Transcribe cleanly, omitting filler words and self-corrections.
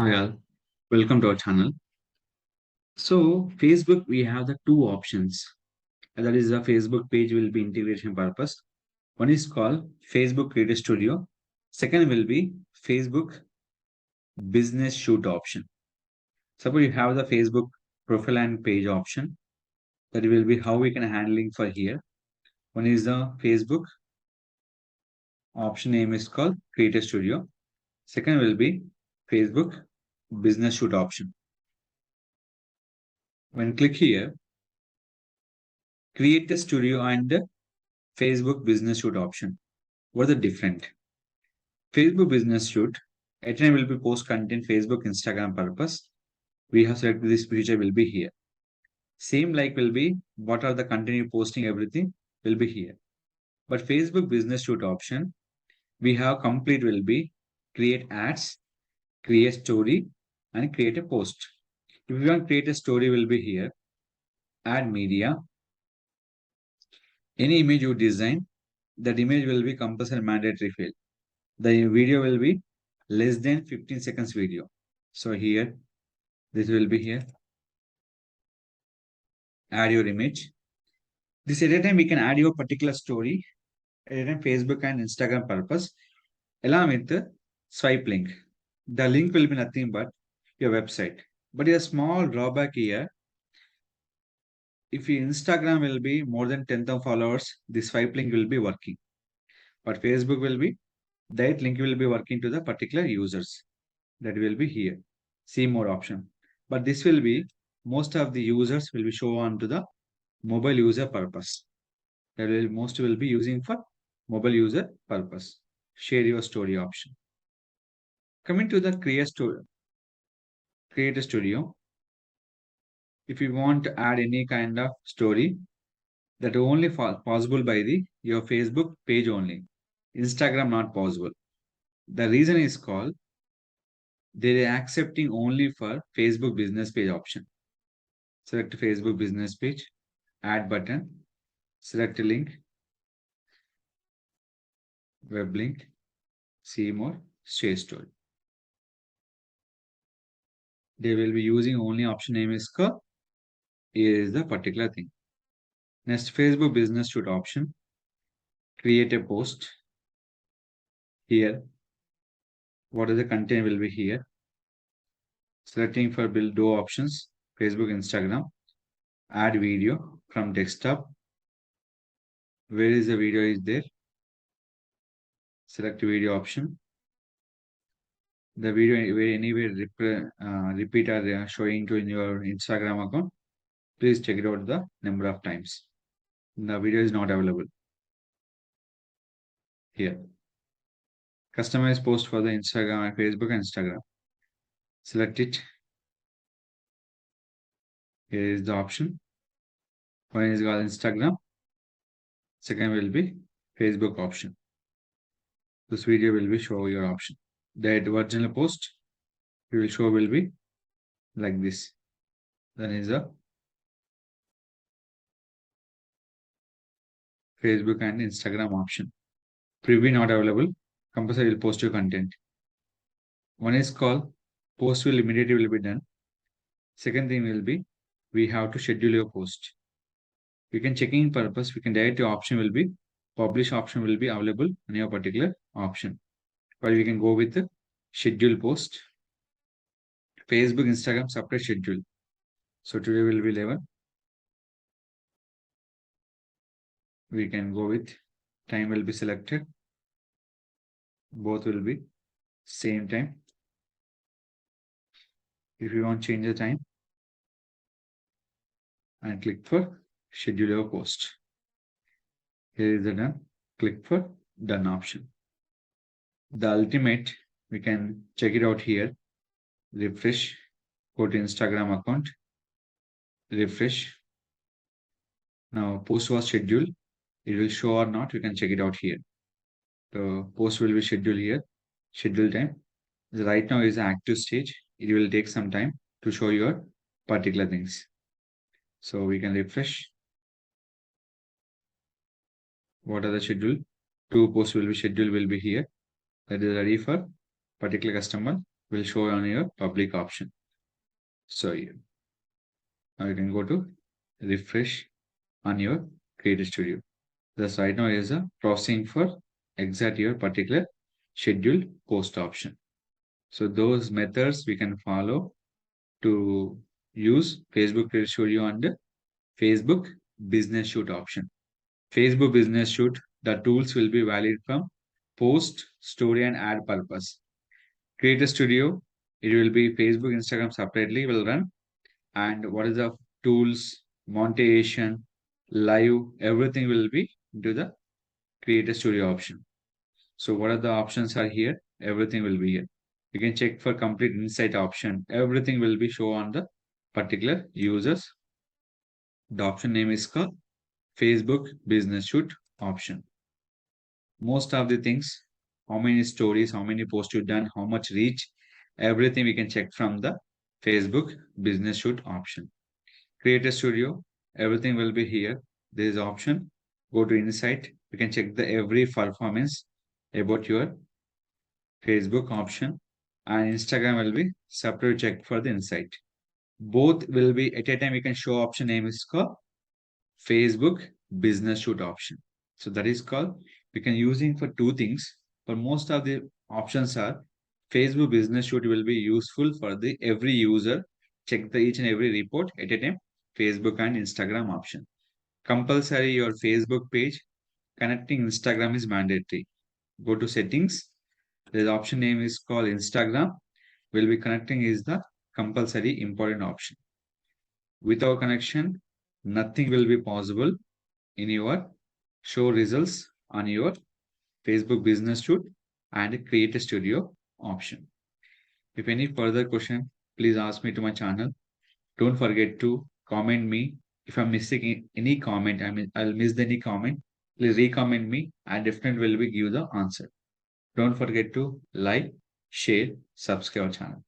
Hi all, welcome to our channel. So Facebook, we have the two options. That is the Facebook page will be integration purpose. One is called Facebook Creator Studio. Second will be Facebook Business Shoot option. Suppose you have the Facebook profile and page option. That will be how we can handling for here. One is the Facebook option name is called Creator Studio. Second will be Facebook Business Shoot option. When click here, Create a Studio and Facebook Business Shoot option. What are the different? Facebook Business Shoot. At time will be post content Facebook, Instagram purpose. We have selected this feature will be here. Same like will be what are the content you posting everything will be here. But Facebook Business Shoot option, we have complete will be create ads, create story, and create a post. If you want to create a story will be here. Add media. Any image you design, that image will be compulsory mandatory field. The video will be less than 15 seconds video. So here, this will be here. Add your image. This at a time we can add your particular story at a time Facebook and Instagram purpose along with the swipe link. The link will be nothing but your website. But a small drawback here. If your Instagram will be more than 10,000 followers, this swipe link will be working. But Facebook will be that link will be working to the particular users. That will be here. See more option. But this will be most of the users will be shown on to the mobile user purpose. That will most will be using for mobile user purpose. Share your story option. Coming to the create a studio. If you want to add any kind of story, that only possible by the your Facebook page only. Instagram not possible. The reason is called they are accepting only for Facebook business page option. Select Facebook business page, add button, select a link, web link, see more, share story. They will be using only option name is called. Here is the particular thing. Next, Facebook business shoot option. Create a post. Here, what is the content will be here. Selecting for build do options, Facebook, Instagram. Add video from desktop. Where is the video is there? Select video option. The video where anywhere repeat are showing to in your Instagram account. Please check it out the number of times. The video is not available here. Customize post for the Instagram and Facebook and Instagram. Select it. Here is the option. One is called Instagram. Second will be Facebook option. This video will be show your option. The original post you will show will be like this. Then is a Facebook and Instagram option. Preview not available. Compulsory will post your content. One is called post will immediately will be done. Second thing will be we have to schedule your post. We can checking purpose. We can direct your option will be publish option will be available in your particular option. But we can go with the schedule post. Facebook, Instagram separate schedule. So today will be 11. We can go with time will be selected. Both will be same time. If you want to change the time and click for schedule your post. Here is the done. Click for done option. The ultimate, we can check it out here. Refresh, go to Instagram account, refresh. Now post was scheduled. It will show or not. You can check it out here. The post will be scheduled here. Schedule time. Right now is active stage. It will take some time to show your particular things. So we can refresh. What are the schedule? Two posts will be scheduled will be here. That is ready for particular customer. will show on your public option. So now you can go to refresh on your Creator Studio. Thus right now is a processing for exact your particular scheduled post option. So those methods we can follow to use Facebook Creator Studio and Facebook Business Shoot option. Facebook Business Shoot, the tools will be valid from post, story, and ad purpose. Create a studio, it will be Facebook, Instagram separately will run. And what is the tools, monetization, live, everything will be into the Create a studio option. So what are the options are here? Everything will be here. You can check for complete insight option. Everything will be shown on the particular users. The option name is called Facebook Business Shoot option. Most of the things, how many stories, how many posts you done, how much reach, everything we can check from the Facebook Business Shoot option. Create a studio, everything will be here. There is option. Go to Insight. You can check the every performance about your Facebook option, and Instagram will be separate check for the Insight. Both will be at a time. We can show option name is called Facebook Business Shoot option. So that is called we can using for two things. For most of the options are Facebook Business Shoot will be useful for the every user. Check the each and every report at a time. Facebook and Instagram option. Compulsory your Facebook page. Connecting Instagram is mandatory. Go to settings. The option name is called Instagram. Will be connecting is the compulsory important option. Without connection, nothing will be possible in your show results on your Facebook Business Shoot and Create a Studio option. If any further question, please ask me to my channel. Don't forget to comment me. If I'm missing any comment, I mean I'll miss any comment, please recommend me and definitely will be give the answer. Don't forget to like, share, subscribe our channel.